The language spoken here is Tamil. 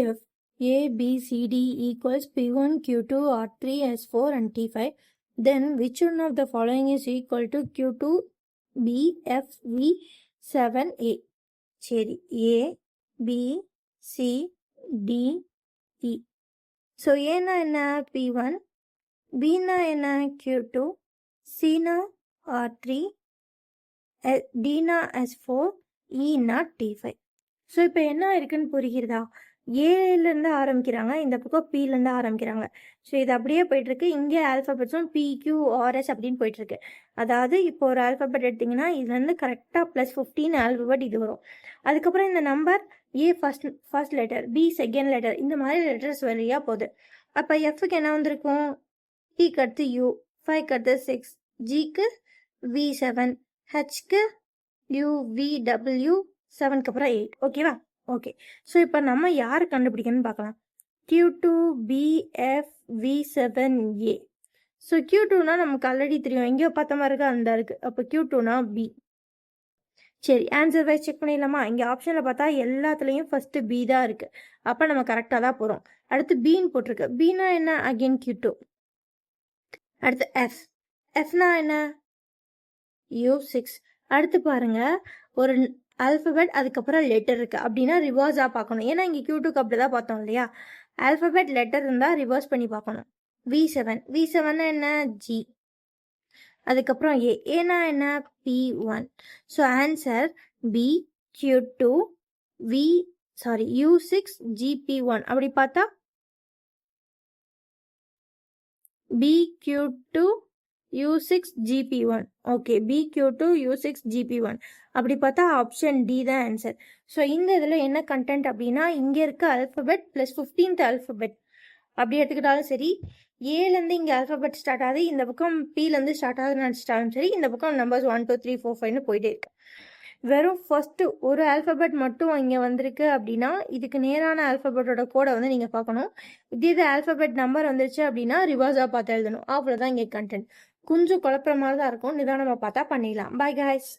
If A, B, C, D equals P1, Q2, R3, S4 and T5, then which one of the following is equal to Q2, B, F, V, 7A? சரி, A, B, C, D, E. So ஏன்னா என்ன P1, Bனா என்ன Q2, Cனா R3, Dனா S4, Eனா T5. So இப்போ என்ன இருக்குன்னு புரிகிறதா? ஏலேருந்து ஆரம்பிக்கிறாங்க, இந்த பக்கம் பிலேருந்து ஆரம்பிக்கிறாங்க. ஸோ இது அப்படியே போயிட்டுருக்கு. இங்கே ஆல்ஃபபெட்ஸும் PQRS அப்படின்னு போயிட்டுருக்கு. அதாவது இப்போ ஒரு ஆல்ஃபபெட் எடுத்திங்கன்னா இதுலேருந்து கரெக்டாக +15 ஆல்ஃபபெட் இது வரும். அதுக்கப்புறம் இந்த number A first letter, B second letter, இந்த மாதிரி லெட்டர்ஸ் வழியாக போகுது. அப்போ எஃப்க்கு என்ன வந்திருக்கும்? இக்கு அடுத்து U, 5க்கு அடுத்து 6, ஜிக்கு V7, ஹெச்க்கு UVW, 7க்கு அப்புறம் 8. ஓகேவா? ஓகே. ஸோ இப்போ நம்ம யார் கண்டுபிடிக்கணும்னு பார்க்கலாம். Q2, BF, V7A. ஸோ Q2னா நமக்கு ஆல்ரெடி தெரியும், எங்கேயோ பார்த்த மாதிரி இருக்கா, அந்த இருக்குது. அப்போ Q2னா B. சரி, ஆன்சர் வைஸ் செக் பண்ணிடலாமா? இங்கே ஆப்ஷனில் பார்த்தா எல்லாத்துலேயும் ஃபஸ்ட்டு B தான் இருக்குது. அப்போ நம்ம கரெக்டாக தான் போகிறோம். அடுத்து பின்னு போட்டிருக்கு. பின்னா என்ன? Again Q2. அடுத்து எஃப். எஃப்னா என்ன? U6. அடுத்து பாருங்க, ஒரு ஆல்ஃபபெட் அதுக்கப்புறம் லெட்டர் இருக்குது அப்படின்னா ரிவர்ஸாக பார்க்கணும். ஏன்னா இங்கே Q2க்கு அப்படி தான் பார்த்தோம் இல்லையா? ஆல்ஃபபெட் லெட்டர் இருந்தால் ரிவர்ஸ் பண்ணி பார்க்கணும். V7. V7 என்ன? G. அதுக்கப்புறம் ஏ. ஏனா என்ன? P1. So answer B, Q2, U6, GP1. அப்படி பார்த்தா B, Q2, U6, GP1. Okay, BQ2, U6, GP1. அப்படி பார்த்தா ஆப்ஷன் டி தான் ஆன்சர். ஸோ இந்த இதில் என்ன கண்டென்ட் அப்படின்னா, இங்கே இருக்க ஆல்ஃபபெட் ப்ளஸ் 15th ஆல்ஃபபெட் அப்படி எடுத்துக்கிட்டாலும் சரி, ஏலேருந்து இங்கே ஆல்ஃபபெட் ஸ்டார்ட் ஆகுது, இந்த பக்கம் பிலேருந்து ஸ்டார்ட் ஆகுதுன்னு நினச்சிட்டாலும் சரி, இந்த பக்கம் நம்பர்ஸ் 1, 2, 3, 4, 5ன்னு போயிட்டே இருக்கு. வெறும் ஃபர்ஸ்ட் ஒரு ஆல்ஃபபெட் மட்டும் இங்கே வந்திருக்கு அப்படின்னா இதுக்கு நேரான ஆல்ஃபபெட்டோட கோடை வந்து நீங்கள் பார்க்கணும். இது ஆல்ஃபபெட் நம்பர் வந்துருச்சு அப்படின்னா ரிவர்ஸாக பார்த்து எழுதணும். அவ்வளோதான் இங்கே கண்டென்ட். கொஞ்சம் குழப்பற மாதிரி தான் இருக்கும். நிதானமாக பார்த்தா பண்ணிடலாம். Bye guys.